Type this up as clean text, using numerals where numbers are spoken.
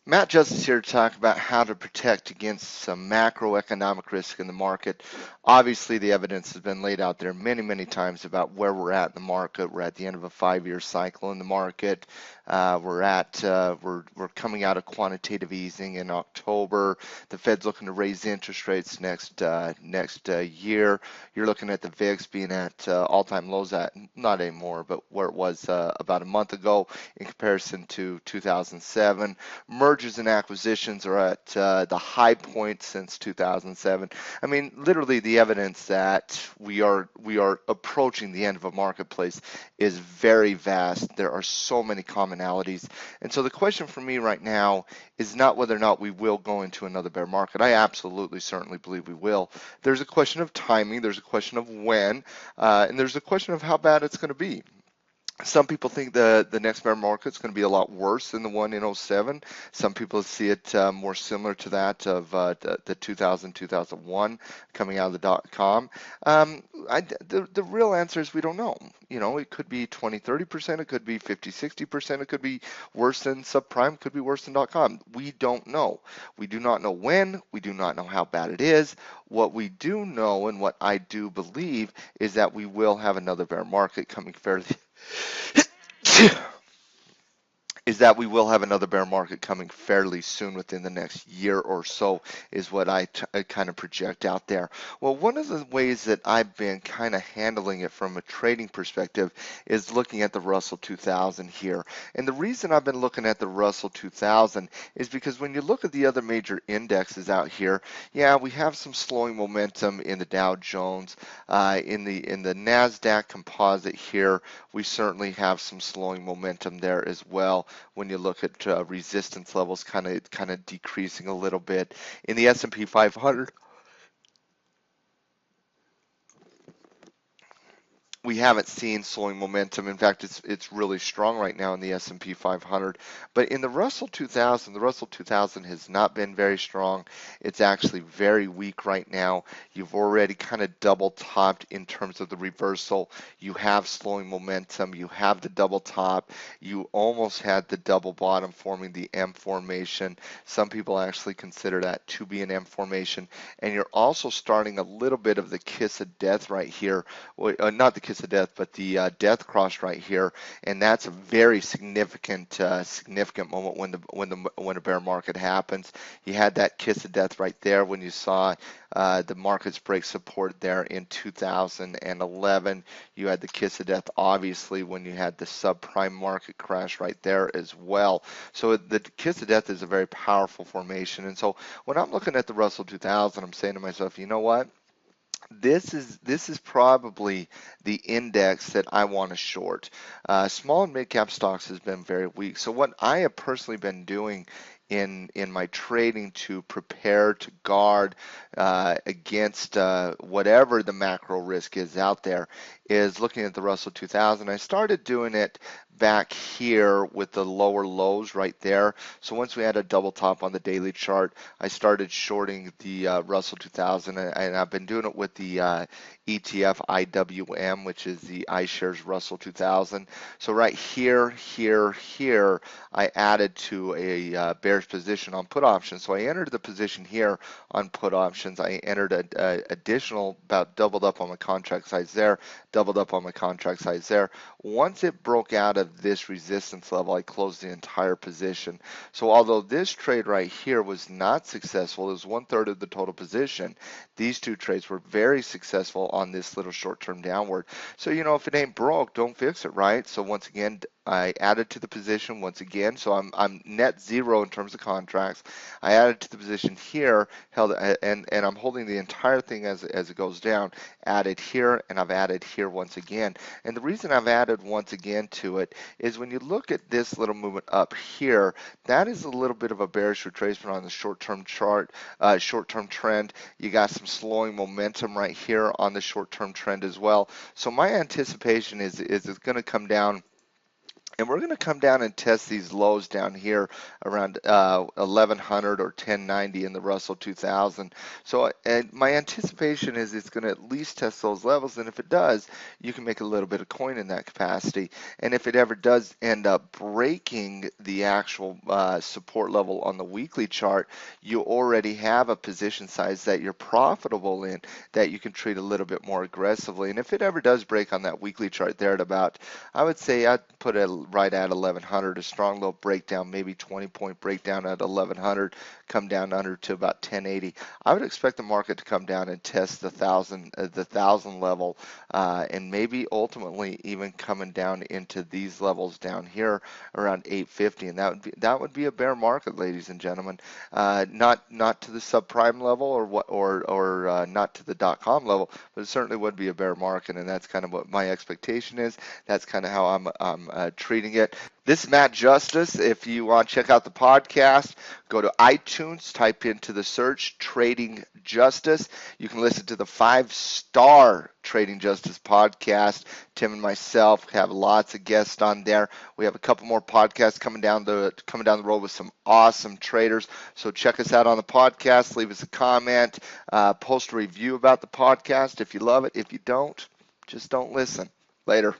Matt Justice here to talk about how to protect against some macroeconomic risk in the market. Obviously, the evidence has been laid out there many, many times about where we're at in the market. We're at the end of a 5-year cycle in the market. We're coming out of quantitative easing in October. The Fed's looking to raise interest rates next year. You're looking at the VIX being at all-time lows at not anymore, but where it was about a month ago in comparison to 2007. Mergers and acquisitions are at the high point since 2007. I mean, literally, the evidence that we are approaching the end of a marketplace is very vast. There are so many commonalities, and so the question for me right now is not whether or not we will go into another bear market. I absolutely, certainly believe we will. There's a question of timing. There's a question of when, and there's a question of how bad it's going to be. Some people think the next bear market is going to be a lot worse than the one in '07. Some people see it more similar to that of the 2000, 2001 coming out of the dot-com. The real answer is we don't know. You know, it could be 20, 30%, it could be 50, 60%, it could be worse than subprime, it could be worse than dot-com. We don't know. We do not know when, we do not know how bad it is. What we do know and what I do believe is that we will have another bear market coming fairly is that we will have another bear market coming fairly soon within the next year or so is what I kind of project out there. Well, one of the ways that I've been kind of handling it from a trading perspective is looking at the Russell 2000 here. And the reason I've been looking at the Russell 2000 is because when you look at the other major indexes out here, yeah, we have some slowing momentum in the Dow Jones, in the Nasdaq Composite here. We certainly have some slowing momentum there as well when you look at resistance levels kind of decreasing a little bit. In the S&P 500, we haven't seen slowing momentum. In fact, it's really strong right now in the S&P 500. But in the Russell 2000 has not been very strong. It's actually very weak right now. You've already kind of double topped in terms of the reversal. You have slowing momentum. You have the double top. You almost had the double bottom forming the M formation. Some people actually consider that to be an M formation. And you're also starting a little bit of the kiss of death right here. Well, not the kiss of death, but the death cross right here, and that's a very significant moment when a bear market happens. You had that kiss of death right there when you saw the markets break support there in 2011. You had the kiss of death, obviously, when you had the subprime market crash right there as well. So the kiss of death is a very powerful formation, and so when I'm looking at the Russell 2000, I'm saying to myself, you know what? This is probably the index that I want to short. Small and mid cap stocks has been very weak. So what I have personally been doing in my trading to prepare to guard against whatever the macro risk is out there is looking at the Russell 2000. I started doing it back here with the lower lows right there. So once we had a double top on the daily chart, I started shorting the Russell 2000, and I've been doing it with the ETF IWM, which is the iShares Russell 2000. So right here, I added to a bearish position on put options. So I entered the position here on put options. I entered a additional, about doubled up on my contract size there, doubled up on my contract size there. Once it broke out of this resistance level, I closed the entire position. So although this trade right here was not successful, it was 1/3 of the total position, these two trades were very successful on this little short-term downward. So, you know, if it ain't broke, don't fix it, right? So once again, I added to the position once again. So I'm net zero in terms of contracts. I added to the position here, held, and I'm holding the entire thing as it goes down. Added here, and I've added here once again. And the reason I've added once again to it is when you look at this little movement up here, that is a little bit of a bearish retracement on the short-term chart, short-term trend. You got some slowing momentum right here on the short-term trend as well. So my anticipation is it's going to come down And we're going to come down and test these lows down here around 1100 or 1090 in the Russell 2000. So and my anticipation is it's going to at least test those levels. And if it does, you can make a little bit of coin in that capacity. And if it ever does end up breaking the actual support level on the weekly chart, you already have a position size that you're profitable in that you can treat a little bit more aggressively. And if it ever does break on that weekly chart there at about, I would say I'd put it right at 1100, a strong little breakdown, maybe 20-point breakdown at 1100, come down under to about 1080. I would expect the market to come down and test the thousand level, and maybe ultimately even coming down into these levels down here around 850, and that would be a bear market, ladies and gentlemen. Not to the subprime level or what or not to the .com level, but it certainly would be a bear market, and that's kind of what my expectation is. That's kind of how I'm treating it. This is Matt Justice. If you want to check out the podcast, go to iTunes, type into the search Trading Justice. You can listen to the 5-star Trading Justice podcast. Tim and myself have lots of guests on there. We have a couple more podcasts coming down the road with some awesome traders. So check us out on the podcast. Leave us a comment. Post a review about the podcast if you love it. If you don't, just don't listen. Later.